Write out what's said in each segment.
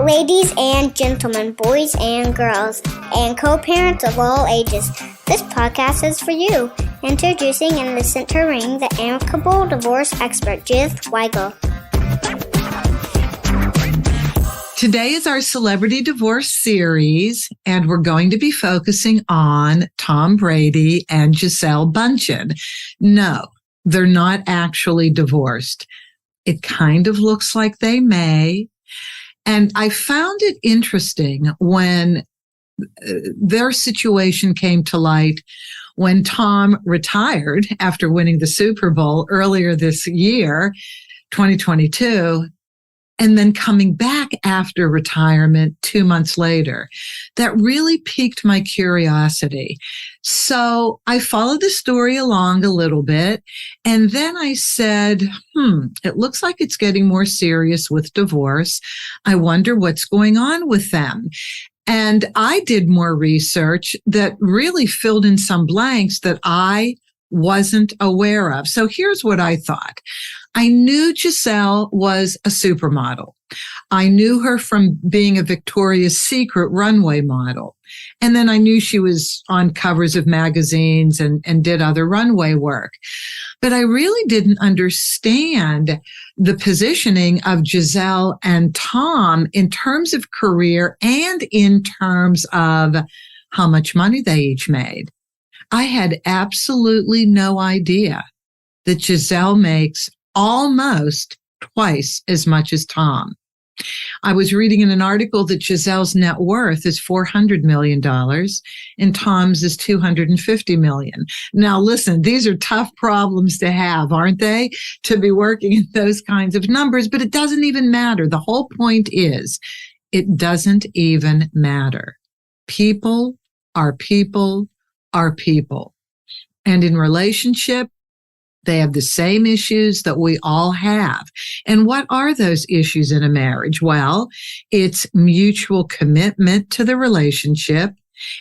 Ladies and gentlemen, boys and girls, and co-parents of all ages, this podcast is for you. Introducing and the centering the Amicable divorce expert, Gisele Bundchen. Today is our celebrity divorce series, and we're going to be focusing on Tom Brady and Gisele Bundchen. No, they're not actually divorced. It kind of looks like they may. And I found it interesting when their situation came to light when Tom retired after winning the Super Bowl earlier this year, 2022, and then coming back after retirement 2 months later. That really piqued my curiosity. So I followed the story along a little bit, and then I said, it looks like it's getting more serious with divorce. I wonder what's going on with them. And I did more research that really filled in some blanks that I wasn't aware of. So here's what I thought. I knew Giselle was a supermodel. I knew her from being a Victoria's Secret runway model. And then I knew she was on covers of magazines and did other runway work. But I really didn't understand the positioning of Giselle and Tom in terms of career and in terms of how much money they each made. I had absolutely no idea that Giselle makes almost twice as much as Tom. I was reading in an article that Giselle's net worth is $400 million and Tom's is $250 million. Now, listen, these are tough problems to have, aren't they? To be working in those kinds of numbers, but it doesn't even matter. The whole point is it doesn't even matter. People are people are people. And in relationship, they have the same issues that we all have. And what are those issues in a marriage? Well, it's mutual commitment to the relationship.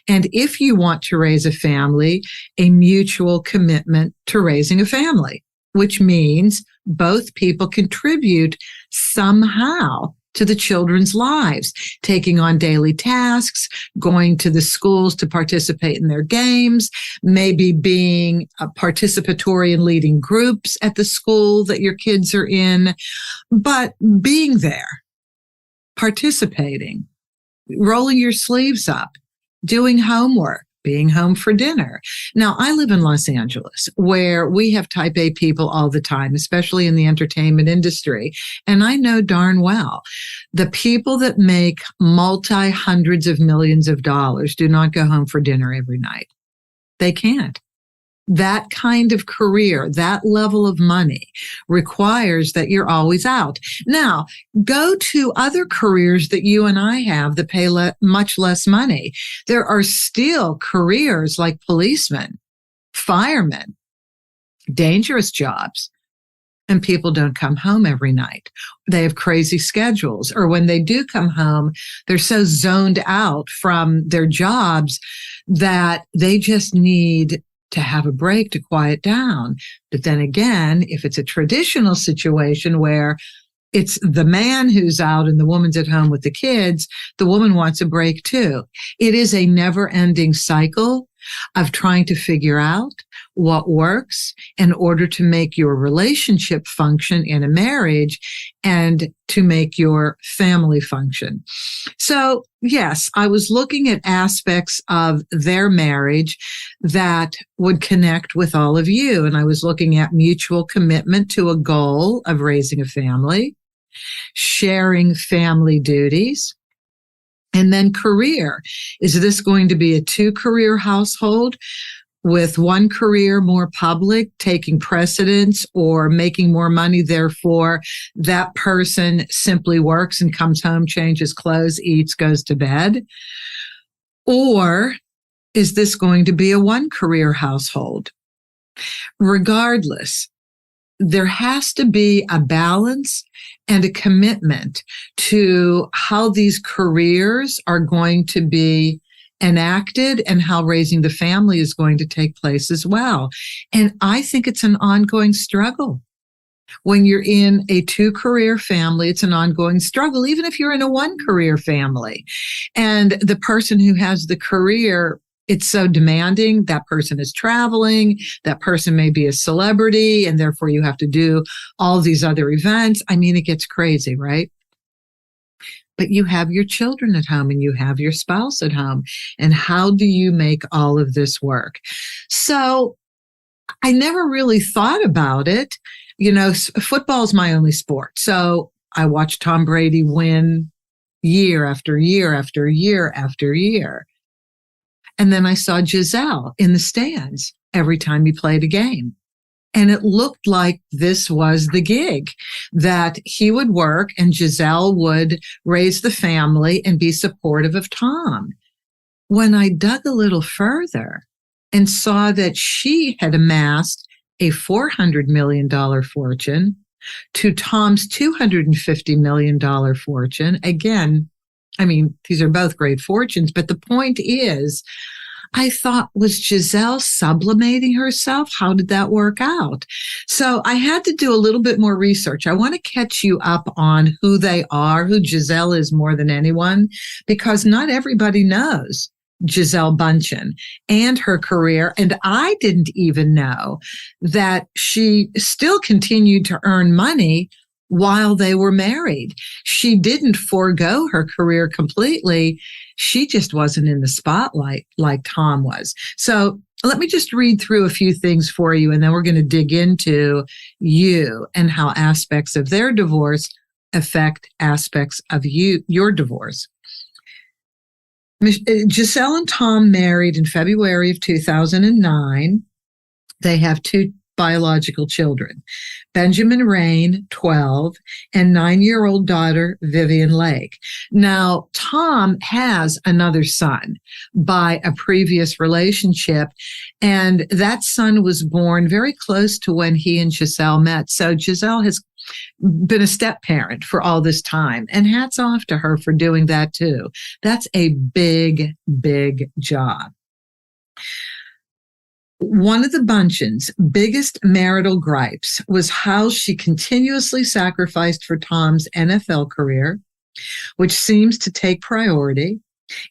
And if you want to raise a family, a mutual commitment to raising a family, which means both people contribute somehow to the children's lives, taking on daily tasks, going to the schools to participate in their games, maybe being participatory in leading groups at the school that your kids are in, but being there, participating, rolling your sleeves up, doing homework, being home for dinner. Now, I live in Los Angeles, where we have type A people all the time, especially in the entertainment industry. And I know darn well the people that make multi-hundreds of millions of dollars do not go home for dinner every night. They can't. That kind of career, that level of money requires that you're always out. Now, go to other careers that you and I have that pay much less money. There are still careers like policemen, firemen, dangerous jobs, and people don't come home every night. They have crazy schedules, or when they do come home, they're so zoned out from their jobs that they just need to have a break to quiet down. But then again, if it's a traditional situation where it's the man who's out and the woman's at home with the kids, the woman wants a break too. It is a never-ending cycle of trying to figure out what works in order to make your relationship function in a marriage and to make your family function. So, yes, I was looking at aspects of their marriage that would connect with all of you. And I was looking at mutual commitment to a goal of raising a family, sharing family duties, and then career. Is this going to be a 2-career household with one career more public, taking precedence or making more money? Therefore, that person simply works and comes home, changes clothes, eats, goes to bed. Or is this going to be a 1-career household? Regardless, there has to be a balance and a commitment to how these careers are going to be enacted and how raising the family is going to take place as well. And I think it's an ongoing struggle. When you're in a 2-career family, it's an ongoing struggle, even if you're in a 1-career family. And the person who has the career, it's so demanding. That person is traveling. That person may be a celebrity, and therefore you have to do all these other events. I mean, it gets crazy, right? But you have your children at home and you have your spouse at home. And how do you make all of this work? So I never really thought about it. You know, football is my only sport. So I watched Tom Brady win year after year after year after year. And then I saw Giselle in the stands every time he played a game. And it looked like this was the gig, that he would work and Giselle would raise the family and be supportive of Tom. When I dug a little further and saw that she had amassed a $400 million fortune to Tom's $250 million fortune, again, I mean, these are both great fortunes, but the point is, I thought, was Giselle sublimating herself? How did that work out? So I had to do a little bit more research. I want to catch you up on who they are, who Giselle is more than anyone, because not everybody knows Gisele Bundchen and her career. And I didn't even know that she still continued to earn money while they were married. She didn't forego her career completely. She just wasn't in the spotlight like Tom was. So let me just read through a few things for you, and then we're going to dig into you and how aspects of their divorce affect aspects of your divorce. Giselle and Tom married in February of 2009. They have 2 biological children, Benjamin Rain, 12, and 9-year-old daughter, Vivian Lake. Now, Tom has another son by a previous relationship, and that son was born very close to when he and Giselle met. So Giselle has been a step parent for all this time, and hats off to her for doing that too. That's a big, big job. One of the Bundchens' biggest marital gripes was how she continuously sacrificed for Tom's NFL career, which seems to take priority.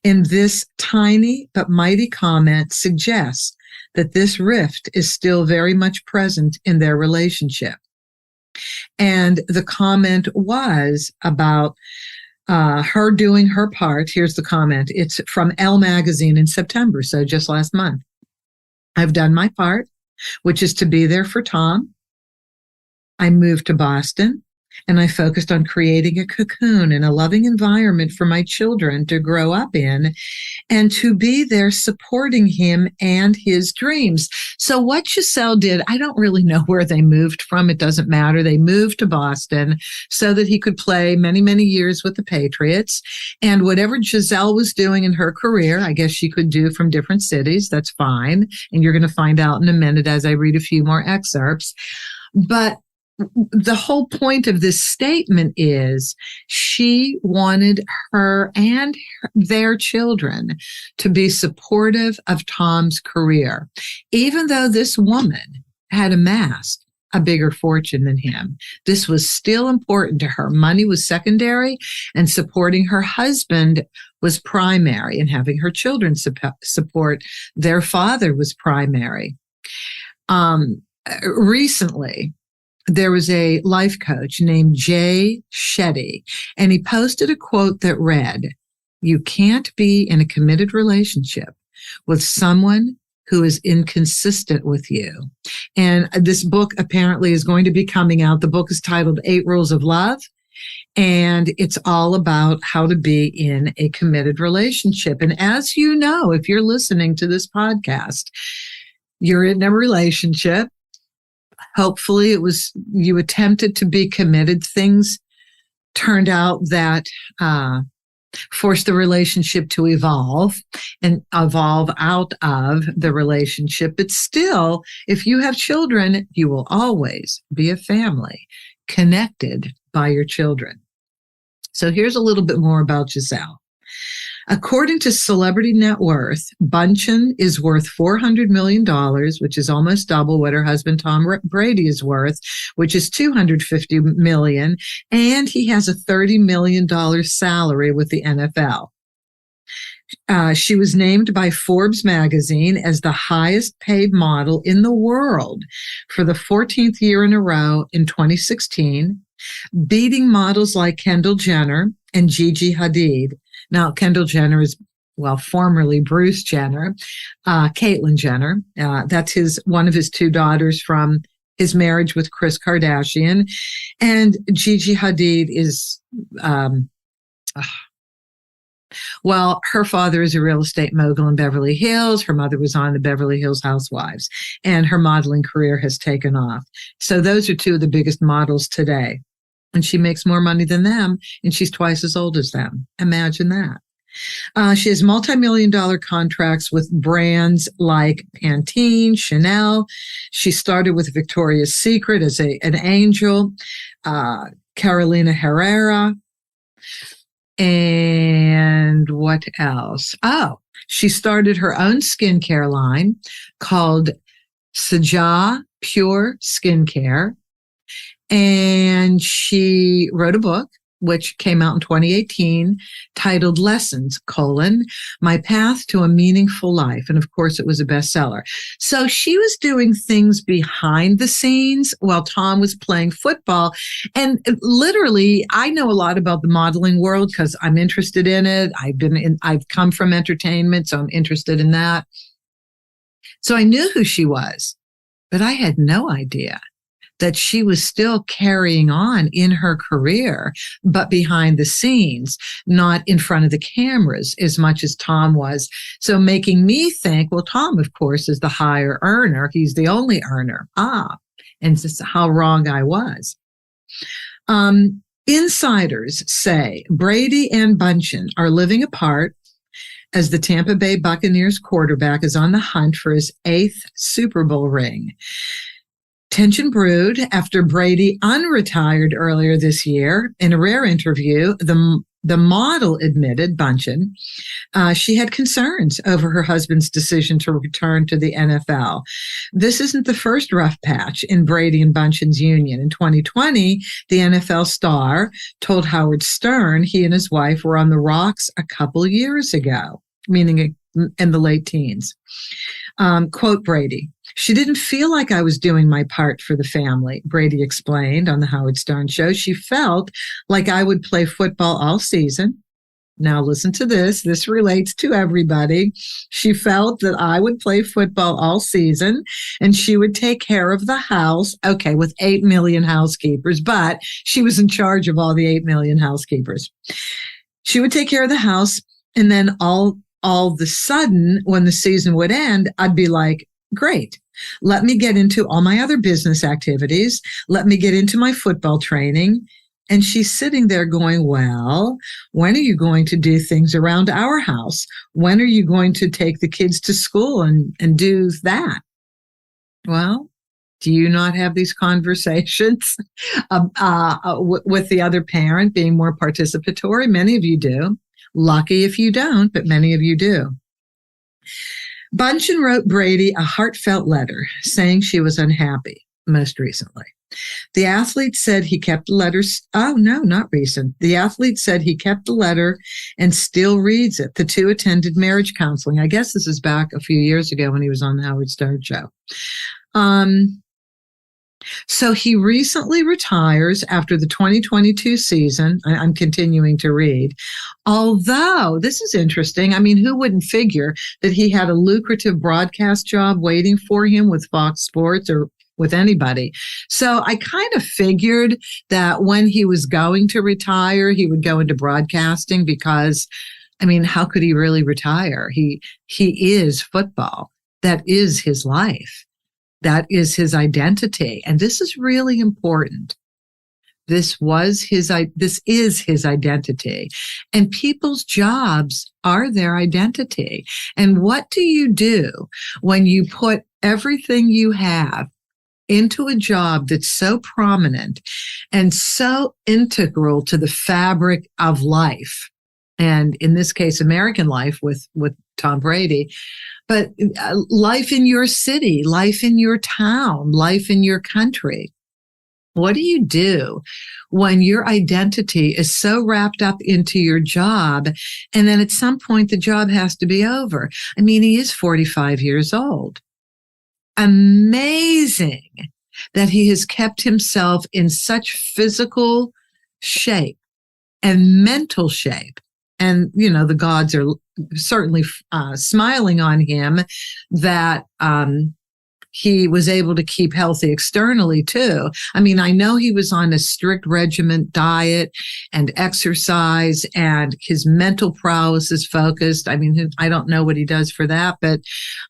And this tiny but mighty comment suggests that this rift is still very much present in their relationship. And the comment was about her doing her part. Here's the comment. It's from Elle magazine in September, so just last month. I've done my part, which is to be there for Tom. I moved to Boston, and I focused on creating a cocoon and a loving environment for my children to grow up in and to be there supporting him and his dreams. So what Giselle did, I don't really know where they moved from. It doesn't matter. They moved to Boston so that he could play many, many years with the Patriots. And whatever Giselle was doing in her career, I guess she could do from different cities. That's fine. And you're going to find out in a minute as I read a few more excerpts. But the whole point of this statement is she wanted her and their children to be supportive of Tom's career, even though this woman had amassed a bigger fortune than him. This was still important to her. Money was secondary, and supporting her husband was primary, and having her children support their father was primary. Recently, there was a life coach named Jay Shetty, and he posted a quote that read, "You can't be in a committed relationship with someone who is inconsistent with you." And this book apparently is going to be coming out. The book is titled 8 Rules of Love, and it's all about how to be in a committed relationship. And as you know, if you're listening to this podcast, you're in a relationship. Hopefully you attempted to be committed. Things turned out that forced the relationship to evolve and evolve out of the relationship. But still, if you have children, you will always be a family connected by your children. So here's a little bit more about Giselle. According to Celebrity Net Worth, Bundchen is worth $400 million, which is almost double what her husband Tom Brady is worth, which is $250 million, and he has a $30 million salary with the NFL. She was named by Forbes magazine as the highest paid model in the world for the 14th year in a row in 2016, beating models like Kendall Jenner and Gigi Hadid. Now, Kendall Jenner is, well, formerly Bruce Jenner, Caitlyn Jenner. That's one of his two daughters from his marriage with Kris Kardashian. And Gigi Hadid is, well, her father is a real estate mogul in Beverly Hills. Her mother was on the Beverly Hills Housewives, and her modeling career has taken off. So those are two of the biggest models today. And she makes more money than them, and she's twice as old as them. Imagine that. She has multi-million-dollar contracts with brands like Pantene, Chanel. She started with Victoria's Secret as an angel, Carolina Herrera. And what else? Oh, she started her own skincare line called Saja Pure Skincare. And she wrote a book, which came out in 2018, titled Lessons, My Path to a Meaningful Life. And of course, it was a bestseller. So she was doing things behind the scenes while Tom was playing football. And literally, I know a lot about the modeling world because I'm interested in it. I've come from entertainment, so I'm interested in that. So I knew who she was, but I had no idea that she was still carrying on in her career, but behind the scenes, not in front of the cameras as much as Tom was. So making me think, well, Tom, of course, is the higher earner. He's the only earner. And this is how wrong I was. Insiders say Brady and Bundchen are living apart as the Tampa Bay Buccaneers quarterback is on the hunt for his 8th Super Bowl ring. Tension brewed after Brady unretired earlier this year. In a rare interview, the model admitted, Bundchen, she had concerns over her husband's decision to return to the NFL. This isn't the first rough patch in Brady and Bundchen's union. In 2020, the NFL star told Howard Stern he and his wife were on the rocks a couple years ago, meaning in the late teens. Quote Brady, "She didn't feel like I was doing my part for the family," Brady explained on the Howard Stern show. "She felt like I would play football all season." Now listen to this. This relates to everybody. "She felt that I would play football all season and she would take care of the house." Okay, with 8 million housekeepers, but she was in charge of all the 8 million housekeepers. "She would take care of the house, and then all of a sudden, when the season would end, I'd be like, great. Let me get into all my other business activities. Let me get into my football training." And she's sitting there going, well, when are you going to do things around our house? When are you going to take the kids to school and do that? Well, do you not have these conversations with the other parent being more participatory? Many of you do. Lucky if you don't, but many of you do. Bundchen wrote Brady a heartfelt letter saying she was unhappy most recently. The athlete said he kept the letters. Oh, no, not recent. The athlete said he kept the letter and still reads it. The two attended marriage counseling. I guess this is back a few years ago when he was on the Howard Stern show. So he recently retires after the 2022 season. I'm continuing to read. Although, this is interesting. I mean, who wouldn't figure that he had a lucrative broadcast job waiting for him with Fox Sports or with anybody? So I kind of figured that when he was going to retire, he would go into broadcasting because, I mean, how could he really retire? He is football. That is his life. That is his identity. And this is really important. This is his identity. And people's jobs are their identity. And what do you do when you put everything you have into a job that's so prominent and so integral to the fabric of life? and in this case, American life with Tom Brady, but life in your city, life in your town, life in your country. What do you do when your identity is so wrapped up into your job, and then at some point the job has to be over? I mean, he is 45 years old. Amazing that he has kept himself in such physical shape and mental shape. And, the gods are certainly smiling on him that he was able to keep healthy externally, too. I mean, I know he was on a strict regiment diet and exercise, and his mental prowess is focused. I mean, I don't know what he does for that, but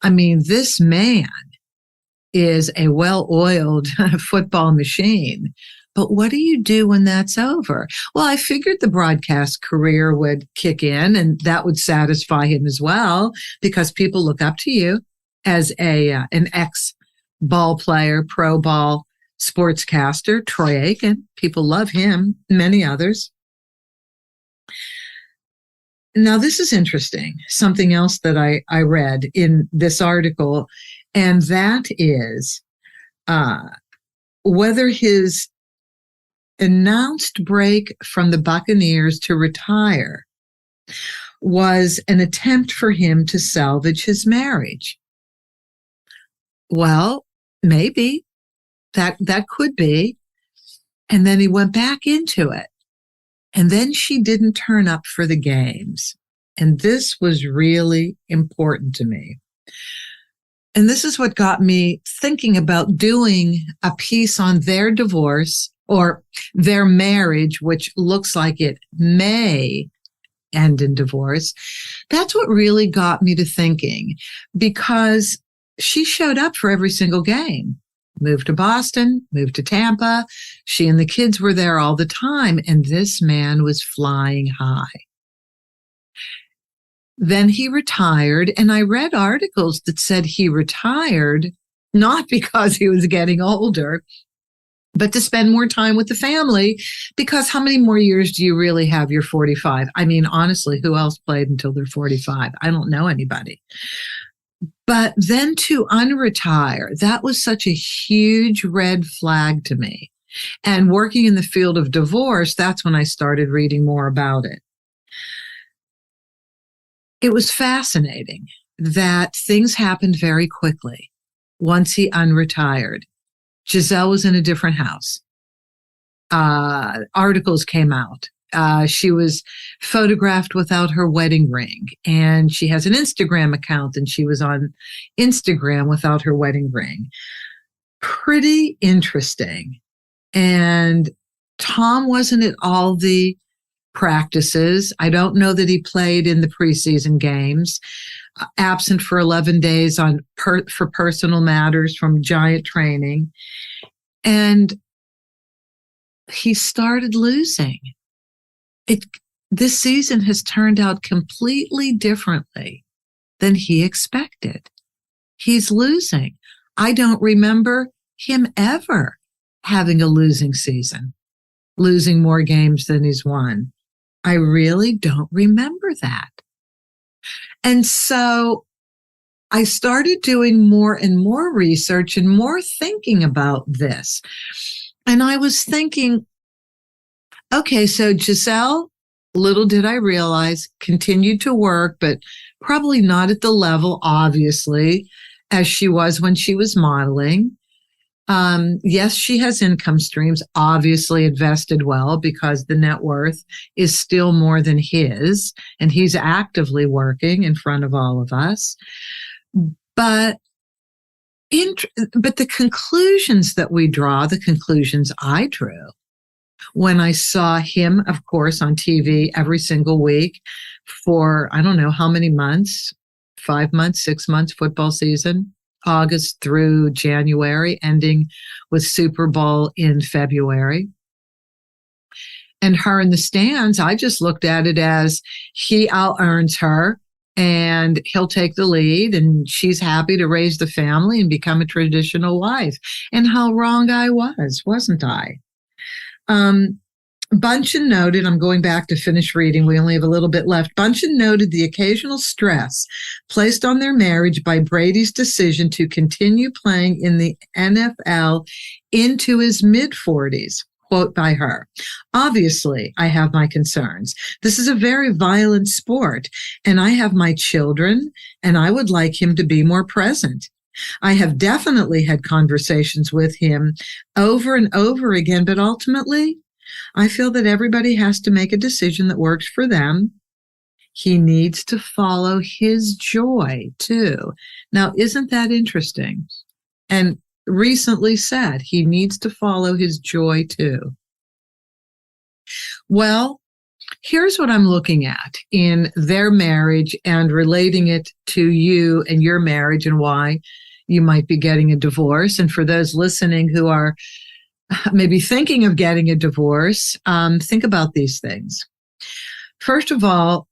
I mean, this man is a well-oiled football machine. But what do you do when that's over? Well, I figured the broadcast career would kick in, and that would satisfy him as well, because people look up to you as an ex-ball player, pro ball sportscaster, Troy Aikman. People love him, many others. Now, this is interesting. Something else that I read in this article, and that is whether his announced break from the Buccaneers to retire was an attempt for him to salvage his marriage. Well, maybe that could be. And then he went back into it. And then she didn't turn up for the games. And this was really important to me. And this is what got me thinking about doing a piece on their divorce or their marriage, which looks like it may end in divorce. That's what really got me to thinking, because she showed up for every single game. Moved to Boston, moved to Tampa. She and the kids were there all the time, and this man was flying high. Then he retired, and I read articles that said he retired not because he was getting older, but to spend more time with the family, because how many more years do you really have? You're 45. I mean, honestly, who else played until they're 45? I don't know anybody. But then to unretire, that was such a huge red flag to me. And working in the field of divorce, that's when I started reading more about it. It was fascinating that things happened very quickly once he unretired. Giselle was in a different house. Articles came out. She was photographed without her wedding ring, and she has an Instagram account, and she was on Instagram without her wedding ring. Pretty interesting. And Tom wasn't at all the practices. I don't know that he played in the preseason games. Absent for 11 days for personal matters from giant training. And he started losing. This season has turned out completely differently than he expected. He's losing. I don't remember him ever having a losing season, losing more games than he's won. I really don't remember that. And so I started doing more and more research and more thinking about this. And I was thinking, okay, so Giselle, little did I realize, continued to work, but probably not at the level, obviously, as she was when she was modeling. Yes, she has income streams, obviously invested well, because the net worth is still more than his, and he's actively working in front of all of us. But the conclusions that we draw, the conclusions I drew when I saw him, of course, on TV every single week for, I don't know how many months, 5 months, 6 months, football season, August through January, ending with Super Bowl in February. And her in the stands, I just looked at it as he out-earns her and he'll take the lead, and she's happy to raise the family and become a traditional wife. And how wrong I was, wasn't I? Bundchen noted, I'm going back to finish reading, we only have a little bit left. Bundchen noted the occasional stress placed on their marriage by Brady's decision to continue playing in the NFL into his mid-40s. Quote by her, "Obviously, I have my concerns. This is a very violent sport, and I have my children, and I would like him to be more present. I have definitely had conversations with him over and over again, but ultimately, I feel that everybody has to make a decision that works for them. He needs to follow his joy, too." Now, isn't that interesting? And recently said he needs to follow his joy, too. Well, here's what I'm looking at in their marriage and relating it to you and your marriage and why you might be getting a divorce. And for those listening who are maybe thinking of getting a divorce, think about these things. First of all,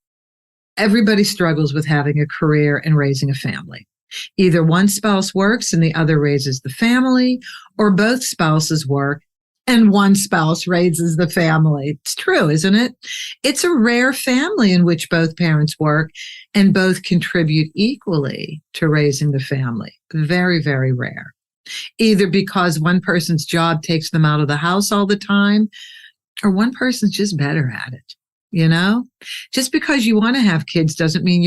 everybody struggles with having a career and raising a family. Either one spouse works and the other raises the family, or both spouses work and one spouse raises the family. It's true, isn't it? It's a rare family in which both parents work and both contribute equally to raising the family. Very, very rare. Either because one person's job takes them out of the house all the time, or one person's just better at it. You know, just because you want to have kids doesn't mean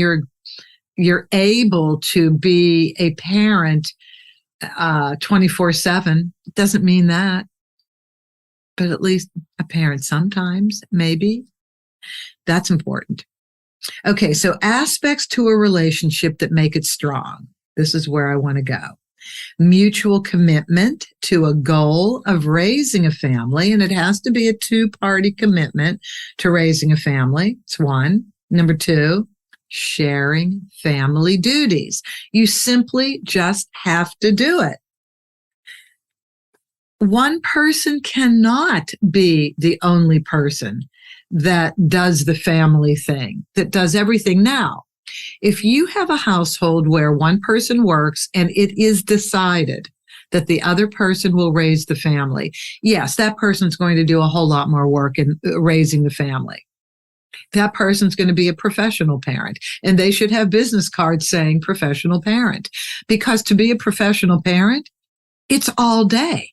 you're able to be a parent 24/7. It doesn't mean that. But at least a parent sometimes, maybe. That's important. Okay, so aspects to a relationship that make it strong. This is where I want to go. Mutual commitment to a goal of raising a family, and it has to be a two-party commitment to raising a family. It's one. Number two, sharing family duties. You simply just have to do it. One person cannot be the only person that does the family thing, that does everything. Now, if you have a household where one person works and it is decided that the other person will raise the family, yes, that person's going to do a whole lot more work in raising the family. That person's going to be a professional parent, and they should have business cards saying professional parent, because to be a professional parent, it's all day.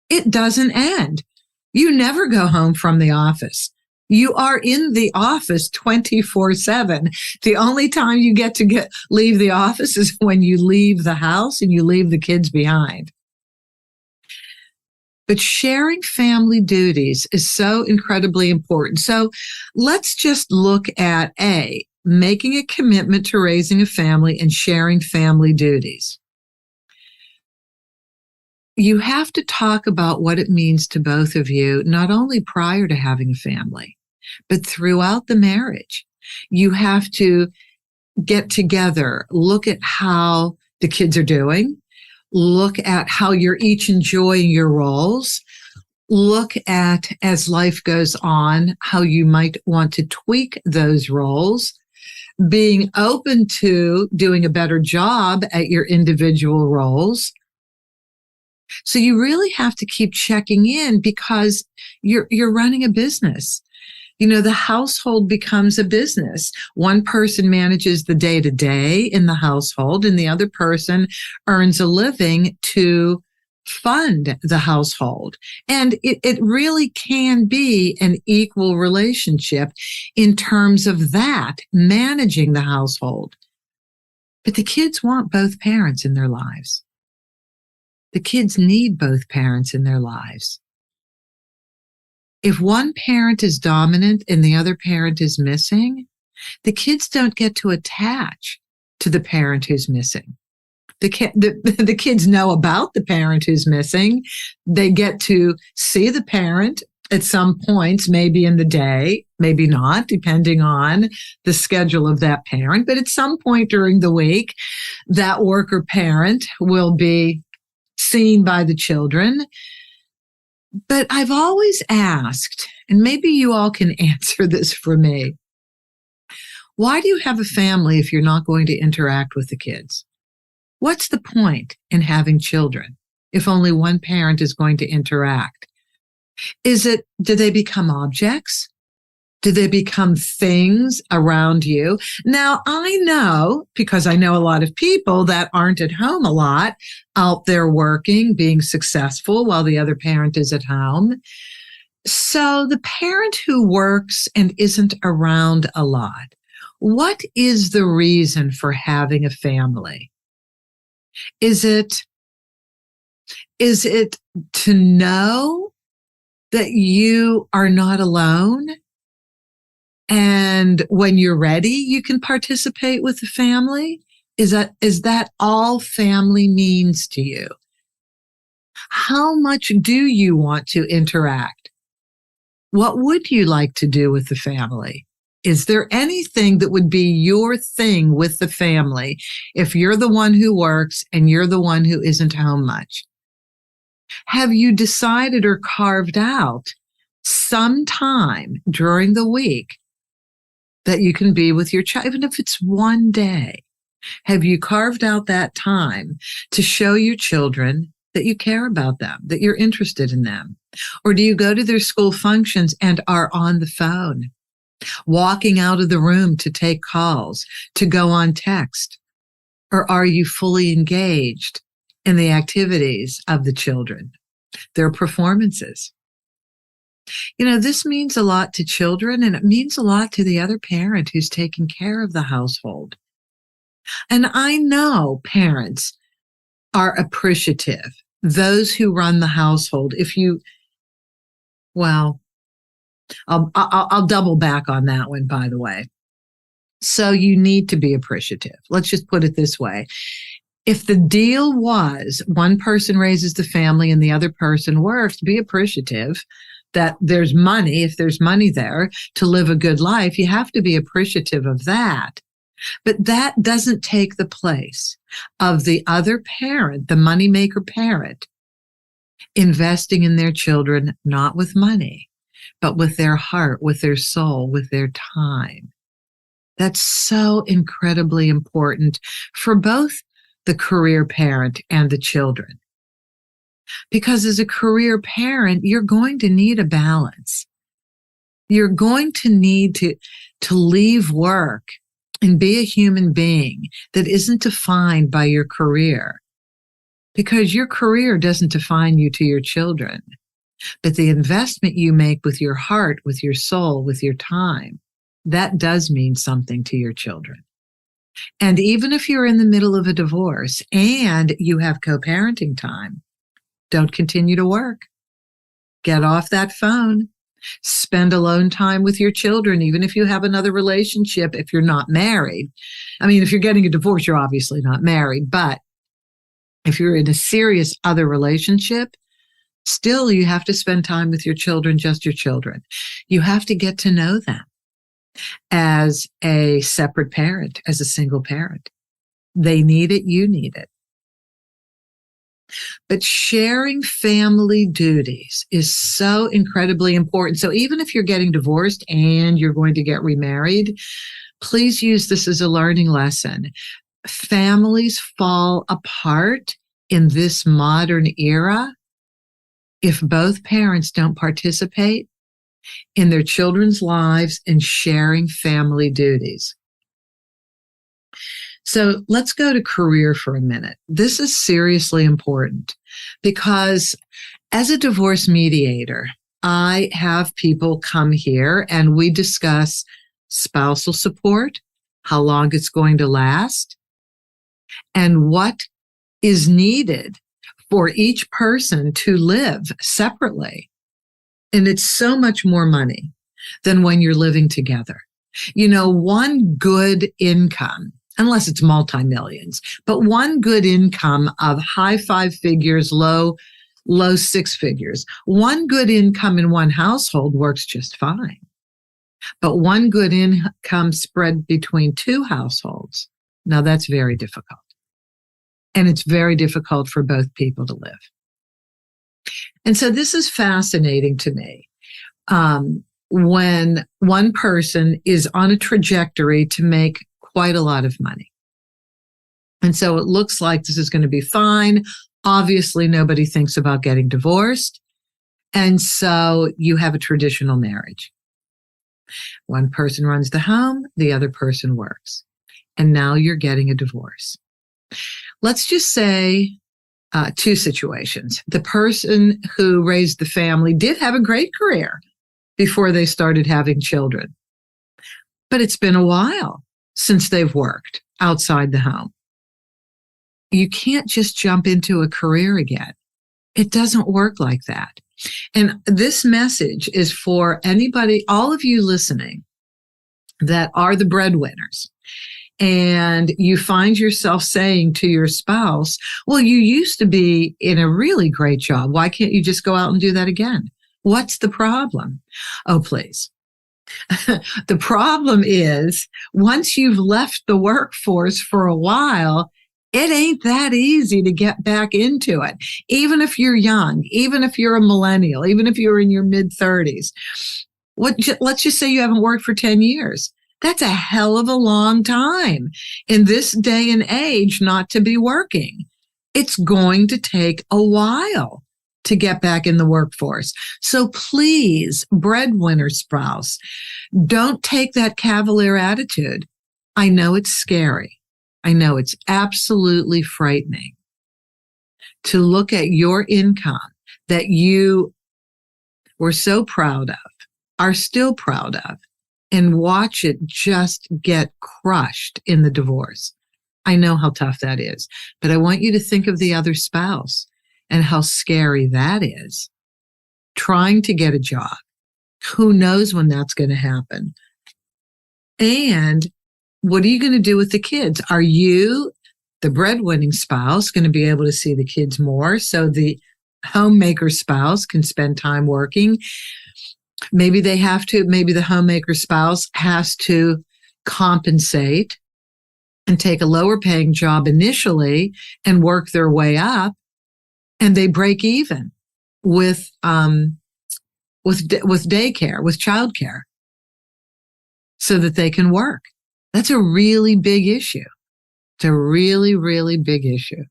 It doesn't end. You never go home from the office. You are in the office 24/7. The only time you get to leave the office is when you leave the house and you leave the kids behind. But sharing family duties is so incredibly important. So let's just look at making a commitment to raising a family and sharing family duties. You have to talk about what it means to both of you, not only prior to having a family, but throughout the marriage. You have to get together, look at how the kids are doing, look at how you're each enjoying your roles, look at, as life goes on, how you might want to tweak those roles, being open to doing a better job at your individual roles. So you really have to keep checking in, because you're running a business. You know, the household becomes a business. One person manages the day-to-day in the household, and the other person earns a living to fund the household. And it really can be an equal relationship in terms of that, managing the household. But the kids want both parents in their lives. The kids need both parents in their lives. If one parent is dominant and the other parent is missing, the kids don't get to attach to the parent who's missing. The kids know about the parent who's missing. They get to see the parent at some points, maybe in the day, maybe not, depending on the schedule of that parent. But at some point during the week, that worker parent will be seen by the children. But I've always asked, and maybe you all can answer this for me, why do you have a family if you're not going to interact with the kids? What's the point in having children if only one parent is going to interact? Do they become objects? Do they become things around you? Now, I know, because I know a lot of people that aren't at home a lot, out there working, being successful while the other parent is at home. So the parent who works and isn't around a lot, what is the reason for having a family? Is it to know that you are not alone? And when you're ready, you can participate with the family? Is that all family means to you? How much do you want to interact? What would you like to do with the family? Is there anything that would be your thing with the family if you're the one who works and you're the one who isn't home much? Have you decided or carved out some time during the week that you can be with your child, even if it's one day? Have you carved out that time to show your children that you care about them, that you're interested in them? Or do you go to their school functions and are on the phone, walking out of the room to take calls, to go on text? Or are you fully engaged in the activities of the children, their performances? This means a lot to children, and it means a lot to the other parent who's taking care of the household. And I know parents are appreciative, those who run the household. I'll double back on that one, by the way. So you need to be appreciative. Let's just put it this way. If the deal was one person raises the family and the other person works, be appreciative that there's money. If there's money there to live a good life, you have to be appreciative of that. But that doesn't take the place of the other parent, the moneymaker parent, investing in their children, not with money, but with their heart, with their soul, with their time. That's so incredibly important for both the career parent and the children. Because as a career parent, you're going to need a balance. You're going to need to leave work and be a human being that isn't defined by your career. Because your career doesn't define you to your children. But the investment you make with your heart, with your soul, with your time, that does mean something to your children. And even if you're in the middle of a divorce and you have co-parenting time, don't continue to work. Get off that phone. Spend alone time with your children, even if you have another relationship, if you're not married. I mean, if you're getting a divorce, you're obviously not married. But if you're in a serious other relationship, still you have to spend time with your children, just your children. You have to get to know them as a separate parent, as a single parent. They need it, you need it. But sharing family duties is so incredibly important. So even if you're getting divorced and you're going to get remarried, please use this as a learning lesson. Families fall apart in this modern era if both parents don't participate in their children's lives and sharing family duties. So let's go to career for a minute. This is seriously important because as a divorce mediator, I have people come here and we discuss spousal support, how long it's going to last, and what is needed for each person to live separately. And it's so much more money than when you're living together. One good income, unless it's multi-millions, but one good income of high 5 figures, low 6 figures, one good income in one household works just fine. But one good income spread between 2 households, now that's very difficult. And it's very difficult for both people to live. And so this is fascinating to me. When one person is on a trajectory to make quite a lot of money. And so it looks like this is going to be fine. Obviously, nobody thinks about getting divorced. And so you have a traditional marriage. One person runs the home, the other person works. And now you're getting a divorce. Let's just say two situations. The person who raised the family did have a great career before they started having children. But it's been a while since they've worked outside the home. You can't just jump into a career again. It doesn't work like that. And this message is for anybody, all of you listening that are the breadwinners. And you find yourself saying to your spouse, well, you used to be in a really great job. Why can't you just go out and do that again? What's the problem? Oh, please. The problem is once you've left the workforce for a while, it ain't that easy to get back into it. Even if you're young, even if you're a millennial, even if you're in your mid-30s. Let's just say you haven't worked for 10 years. That's a hell of a long time in this day and age not to be working. It's going to take a while to get back in the workforce. So please, breadwinner spouse, don't take that cavalier attitude. I know it's scary. I know it's absolutely frightening to look at your income that you were so proud of, are still proud of, and watch it just get crushed in the divorce. I know how tough that is, but I want you to think of the other spouse and how scary that is. Trying to get a job. Who knows when that's going to happen? And what are you going to do with the kids? Are you, the breadwinning spouse, going to be able to see the kids more so the homemaker spouse can spend time working? Maybe they have to, maybe the homemaker spouse has to compensate and take a lower paying job initially and work their way up, and they break even with daycare, with childcare, so that they can work. That's a really big issue. It's a really, really big issue.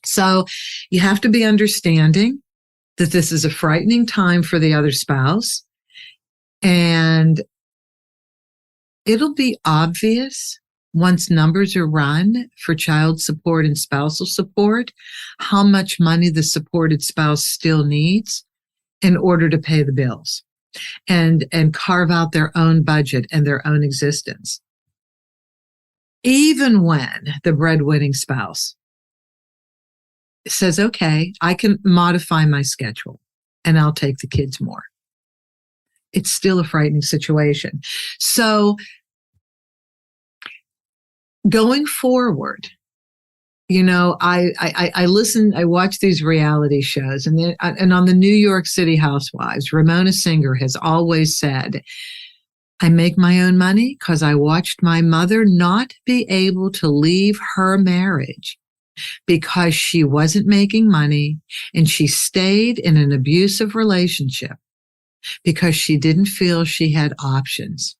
So you have to be understanding that this is a frightening time for the other spouse, and it'll be obvious once numbers are run for child support and spousal support, how much money the supported spouse still needs in order to pay the bills and carve out their own budget and their own existence. Even when the breadwinning spouse says, okay, I can modify my schedule and I'll take the kids more. It's still a frightening situation. So going forward, you know, I watch these reality shows, and on the New York City Housewives, Ramona Singer has always said, I make my own money because I watched my mother not be able to leave her marriage because she wasn't making money, and she stayed in an abusive relationship because she didn't feel she had options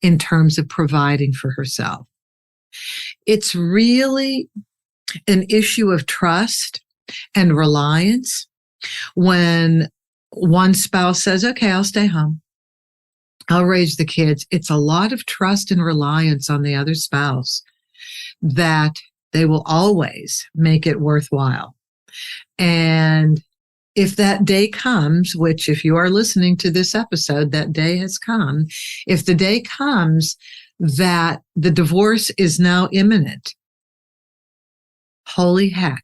in terms of providing for herself. It's really an issue of trust and reliance when one spouse says, okay, I'll stay home. I'll raise the kids. It's a lot of trust and reliance on the other spouse that they will always make it worthwhile. And if that day comes, which if you are listening to this episode, that day has come. If the day comes that the divorce is now imminent, holy heck,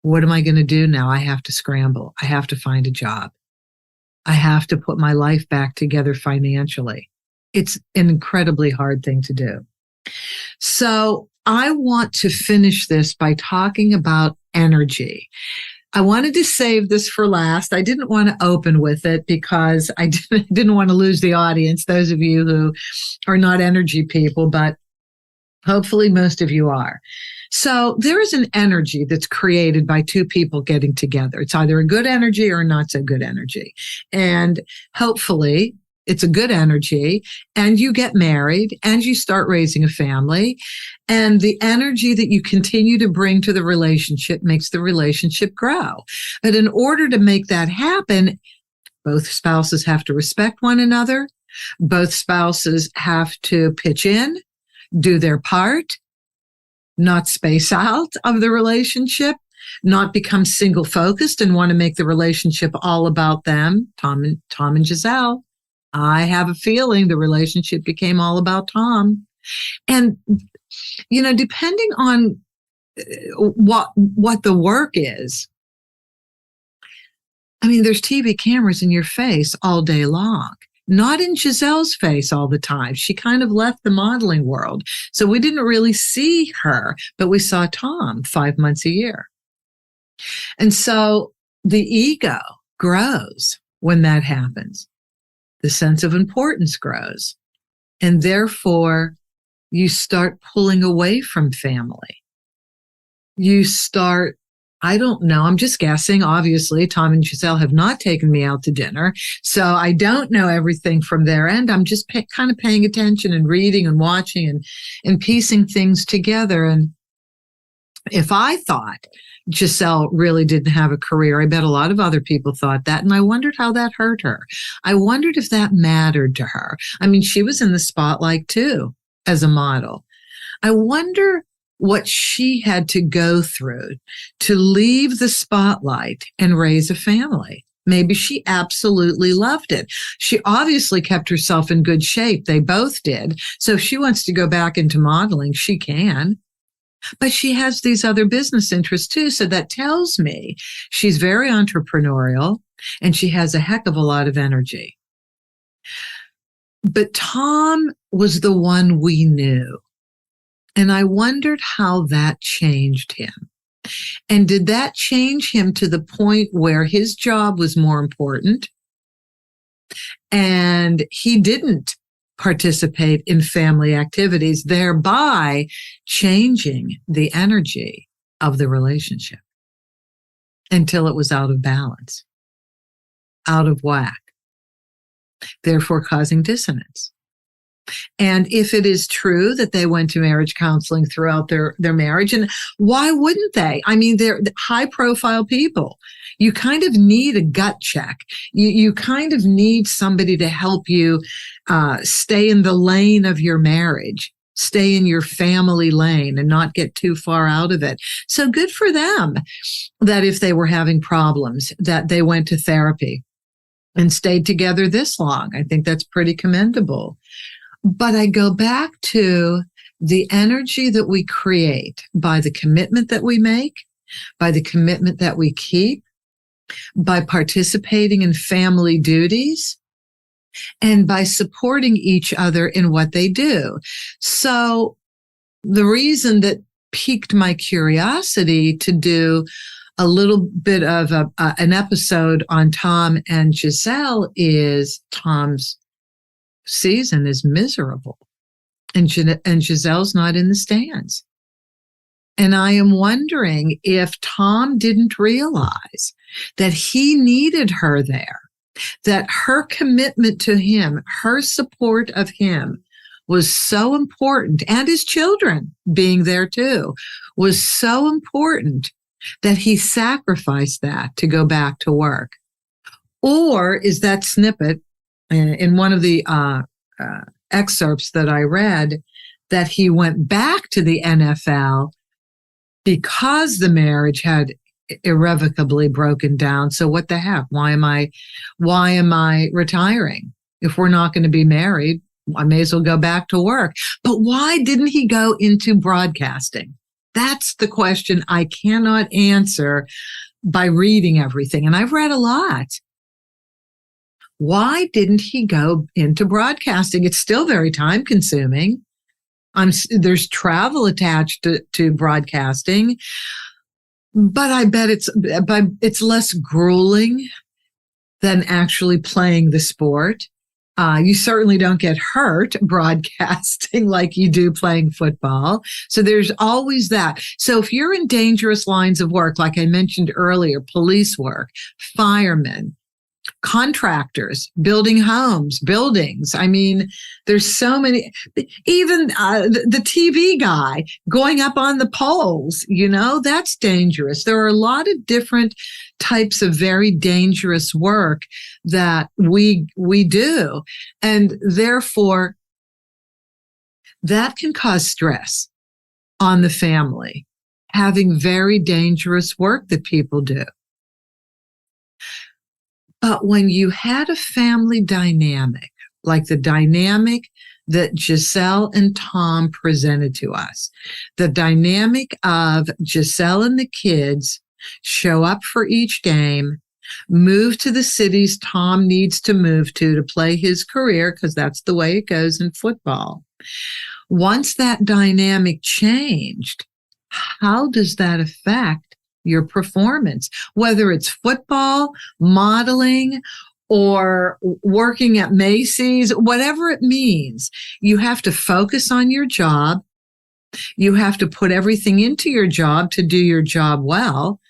what am I going to do now? I have to scramble. I have to find a job. I have to put my life back together financially. It's an incredibly hard thing to do. So I want to finish this by talking about energy. I wanted to save this for last. I didn't want to open with it because I didn't want to lose the audience, those of you who are not energy people, but hopefully most of you are. So there is an energy that's created by two people getting together. It's either a good energy or not so good energy. And hopefully It's a good energy, and you get married and you start raising a family, and the energy that you continue to bring to the relationship makes the relationship grow. But in order to make that happen, both spouses have to respect one another. Both spouses have to pitch in, do their part, not space out of the relationship, not become single focused and want to make the relationship all about them. Tom and Giselle. I have a feeling the relationship became all about Tom. And, depending on what the work is, there's TV cameras in your face all day long. Not in Giselle's face all the time. She kind of left the modeling world. So we didn't really see her, but we saw Tom 5 months a year. And so the ego grows when that happens. The sense of importance grows. And therefore, you start pulling away from family. You start, I don't know, I'm just guessing. Obviously, Tom and Giselle have not taken me out to dinner. So I don't know everything from their end. I'm just kind of paying attention and reading and watching and piecing things together. And if I thought Giselle really didn't have a career, I bet a lot of other people thought that. And I wondered how that hurt her. I wondered if that mattered to her. She was in the spotlight too as a model. I wonder what she had to go through to leave the spotlight and raise a family. Maybe she absolutely loved it. She obviously kept herself in good shape. They both did. So if she wants to go back into modeling, she can. But she has these other business interests too. So that tells me she's very entrepreneurial and she has a heck of a lot of energy. But Tom was the one we knew. And I wondered how that changed him. And did that change him to the point where his job was more important and he didn't participate in family activities, thereby changing the energy of the relationship until it was out of balance, out of whack, therefore causing dissonance. And if it is true that they went to marriage counseling throughout their marriage, and why wouldn't they? They're high profile people. You kind of need a gut check. You kind of need somebody to help you stay in the lane of your marriage, stay in your family lane and not get too far out of it. So good for them that if they were having problems, that they went to therapy and stayed together this long. I think that's pretty commendable. But I go back to the energy that we create by the commitment that we make, by the commitment that we keep, by participating in family duties, and by supporting each other in what they do. So the reason that piqued my curiosity to do a little bit of an episode on Tom and Giselle is Tom's season is miserable and Giselle's not in the stands. And I am wondering if Tom didn't realize that he needed her there, that her commitment to him, her support of him was so important, and his children being there too was so important that he sacrificed that to go back to work. Or is that snippet in one of the excerpts that I read that he went back to the NFL because the marriage had irrevocably broken down. So what the heck? Why am I retiring? If we're not going to be married, I may as well go back to work. But why didn't he go into broadcasting? That's the question I cannot answer by reading everything. And I've read a lot. Why didn't he go into broadcasting? It's still very time consuming. There's travel attached to broadcasting, but I bet it's less grueling than actually playing the sport. You certainly don't get hurt broadcasting like you do playing football. So there's always that. So if you're in dangerous lines of work, like I mentioned earlier, police work, firemen, contractors building homes, buildings. I mean, there's so many, even the TV guy going up on the poles, that's dangerous. There are a lot of different types of very dangerous work that we do. And therefore, that can cause stress on the family, having very dangerous work that people do. But when you had a family dynamic, like the dynamic that Giselle and Tom presented to us, the dynamic of Giselle and the kids show up for each game, move to the cities Tom needs to move to play his career, because that's the way it goes in football. Once that dynamic changed, how does that affect your performance, whether it's football, modeling, or working at Macy's, whatever it means? You have to focus on your job. You have to put everything into your job to do your job well.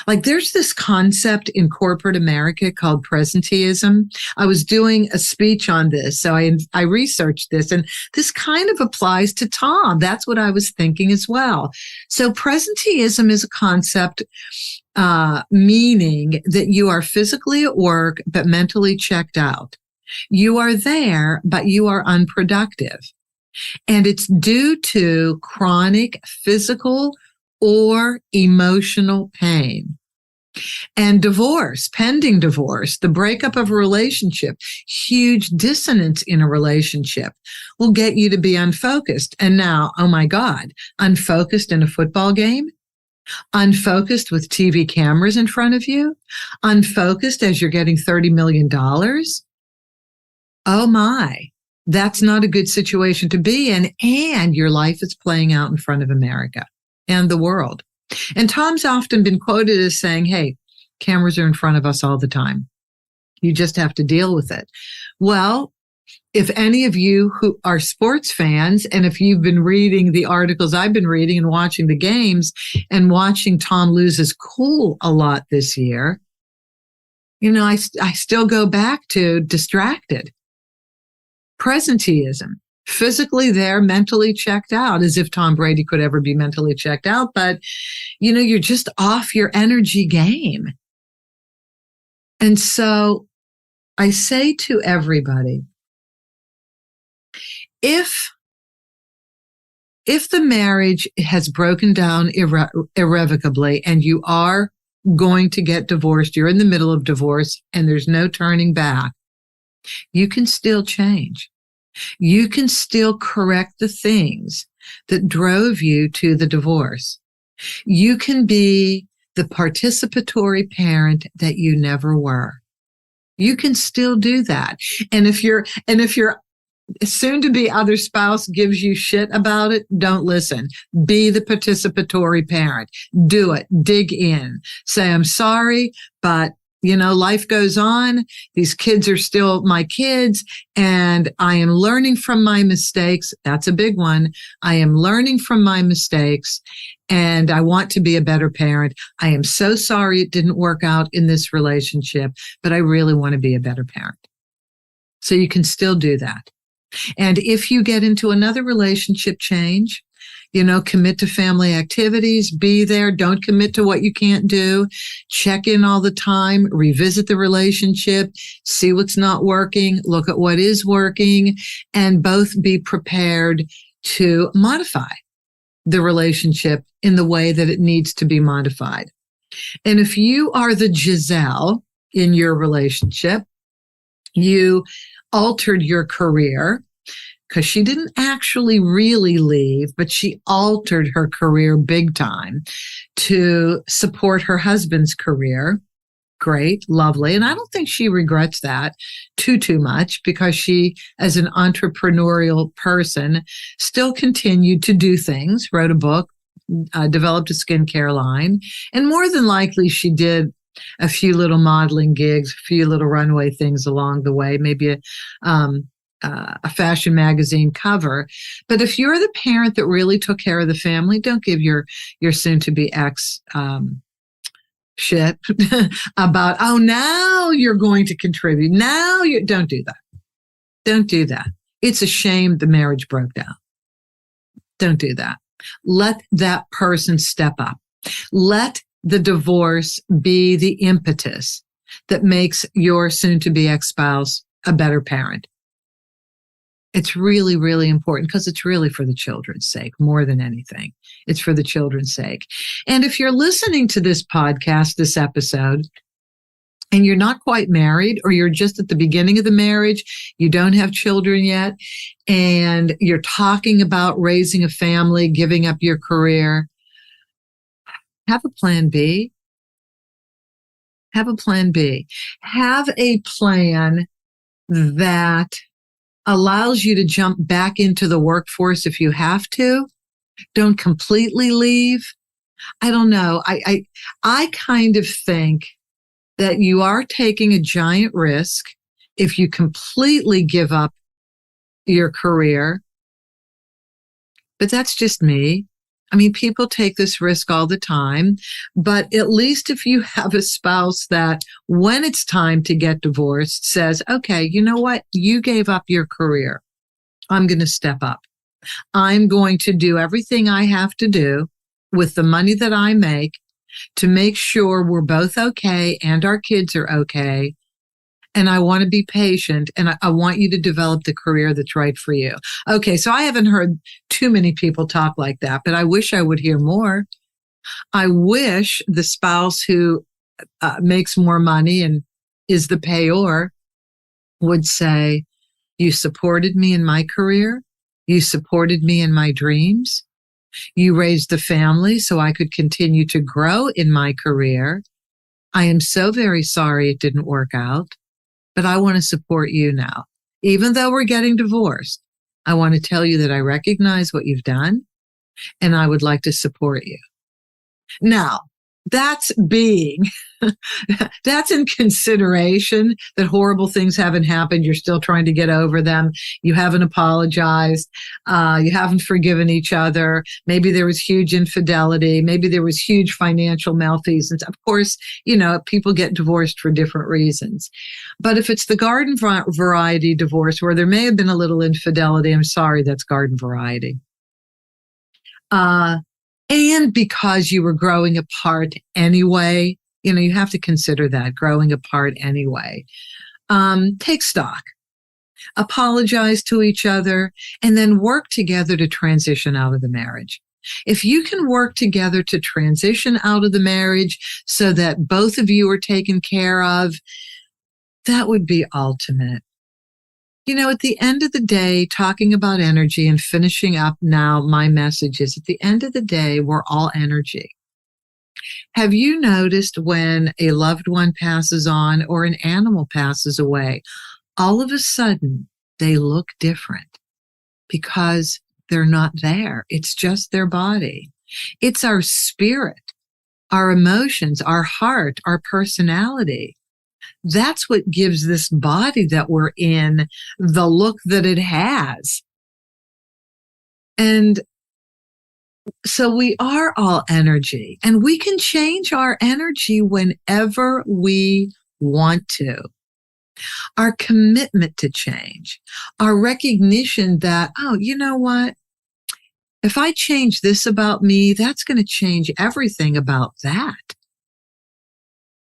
Like, there's this concept in corporate America called presenteeism. I was doing a speech on this, so I researched this, and this kind of applies to Tom. That's what I was thinking as well. So presenteeism is a concept meaning that you are physically at work but mentally checked out. You are there, but you are unproductive. And it's due to chronic physical or emotional pain. And divorce, pending divorce, the breakup of a relationship, huge dissonance in a relationship will get you to be unfocused. And now, oh my God, unfocused in a football game? Unfocused with TV cameras in front of you? Unfocused as you're getting $30 million? Oh my, that's not a good situation to be in. And your life is playing out in front of America and the world. And Tom's often been quoted as saying, hey, cameras are in front of us all the time. You just have to deal with it. Well, if any of you who are sports fans, and if you've been reading the articles I've been reading and watching the games and watching Tom lose his cool a lot this year, I still go back to distracted. Presenteeism. Physically there, mentally checked out, as if Tom Brady could ever be mentally checked out. But, you're just off your energy game. And so I say to everybody, if the marriage has broken down irrevocably and you are going to get divorced, you're in the middle of divorce and there's no turning back, you can still change. You can still correct the things that drove you to the divorce. You can be the participatory parent that you never were. You can still do that. And if your soon to be other spouse gives you shit about it, don't listen. Be the participatory parent. Do it. Dig in. Say, I'm sorry, but life goes on. These kids are still my kids, and I am learning from my mistakes. That's a big one. I am learning from my mistakes, and I want to be a better parent. I am so sorry it didn't work out in this relationship, but I really want to be a better parent. So you can still do that. And if you get into another relationship change, commit to family activities, be there, don't commit to what you can't do, check in all the time, revisit the relationship, see what's not working, look at what is working, and both be prepared to modify the relationship in the way that it needs to be modified. And if you are the Giselle in your relationship, you altered your career, because she didn't actually really leave, but she altered her career big time to support her husband's career. Great, lovely. And I don't think she regrets that too much, because she, as an entrepreneurial person, still continued to do things, wrote a book, developed a skincare line, and more than likely she did a few little modeling gigs, a few little runway things along the way, maybe a fashion magazine cover. But if you're the parent that really took care of the family, don't give your soon-to-be ex shit about, oh, now you're going to contribute. Now you don't do that. Don't do that. It's a shame the marriage broke down. Don't do that. Let that person step up. Let the divorce be the impetus that makes your soon-to-be ex-spouse a better parent. It's really, really important because it's really for the children's sake more than anything. It's for the children's sake. And if you're listening to this podcast, this episode, and you're not quite married, or you're just at the beginning of the marriage, you don't have children yet, and you're talking about raising a family, giving up your career, have a plan B. Have a plan B. Have a plan that allows you to jump back into the workforce if you have to. Don't completely leave. I don't know. I kind of think that you are taking a giant risk if you completely give up your career. But that's just me. I mean, people take this risk all the time, but at least if you have a spouse that when it's time to get divorced says, okay, you know what? You gave up your career. I'm going to step up. I'm going to do everything I have to do with the money that I make to make sure we're both okay and our kids are okay. And I want to be patient, and I want you to develop the career that's right for you. Okay, so I haven't heard too many people talk like that, but I wish I would hear more. I wish the spouse who makes more money and is the payor would say, you supported me in my career. You supported me in my dreams. You raised the family so I could continue to grow in my career. I am so very sorry it didn't work out. But I want to support you now. Even though we're getting divorced, I want to tell you that I recognize what you've done and I would like to support you. Now, that's in consideration that horrible things haven't happened. You're still trying to get over them. You haven't apologized. You haven't forgiven each other. Maybe there was huge infidelity. Maybe there was huge financial malfeasance. Of course, people get divorced for different reasons. But if it's the garden variety divorce where there may have been a little infidelity, I'm sorry, that's garden variety. And because you were growing apart anyway, you have to consider that, growing apart anyway. Take stock, apologize to each other, and then work together to transition out of the marriage. If you can work together to transition out of the marriage so that both of you are taken care of, that would be ultimate. At the end of the day, talking about energy and finishing up now, my message is at the end of the day, we're all energy. Have you noticed when a loved one passes on or an animal passes away, all of a sudden they look different because they're not there. It's just their body. It's our spirit, our emotions, our heart, our personality. That's what gives this body that we're in the look that it has. And so we are all energy, and we can change our energy whenever we want to. Our commitment to change, our recognition that, oh, you know what? If I change this about me, that's going to change everything about that.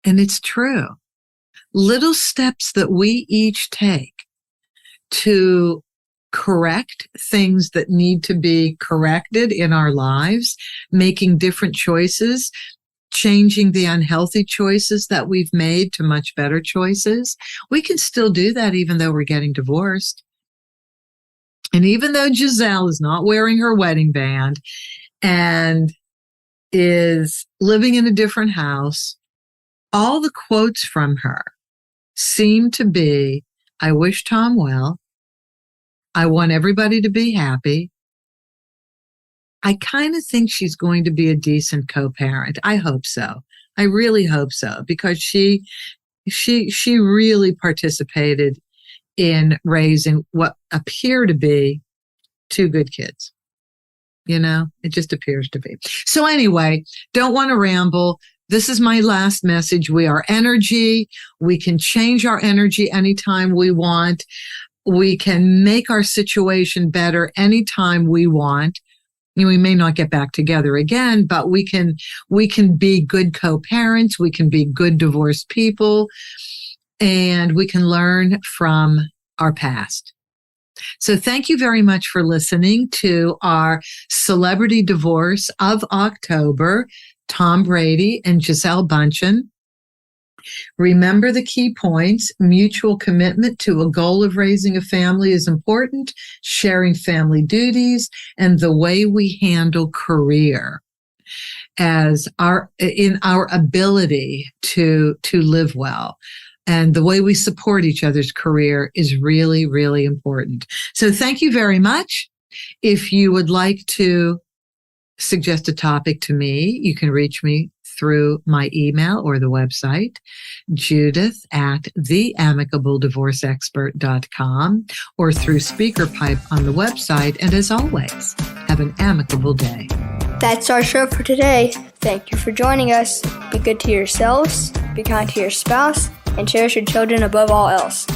And it's true. Little steps that we each take to correct things that need to be corrected in our lives, making different choices, changing the unhealthy choices that we've made to much better choices. We can still do that even though we're getting divorced. And even though Giselle is not wearing her wedding band and is living in a different house, all the quotes from her seem to be, I wish Tom well. I want everybody to be happy. I kind of think she's going to be a decent co-parent. I hope so. I really hope so, because she really participated in raising what appear to be two good kids. It just appears to be. So anyway, don't want to ramble. this is my last message. We are energy. We can change our energy anytime we want. We can make our situation better anytime we want. We may not get back together again, but we can be good co-parents. We can be good divorced people, and we can learn from our past. So thank you very much for listening to our celebrity divorce of October, Tom Brady and Gisele Bundchen. Remember the key points. Mutual commitment to a goal of raising a family is important. Sharing family duties and the way we handle career as in our ability to live well. And the way we support each other's career is really, really important. So thank you very much. If you would like to suggest a topic to me, you can reach me through my email or the website, judith@theamicableddivorceexpert.com, or through SpeakerPipe on the website. And as always, have an amicable day. That's our show for today. Thank you for joining us. Be good to yourselves, be kind to your spouse, and cherish your children above all else.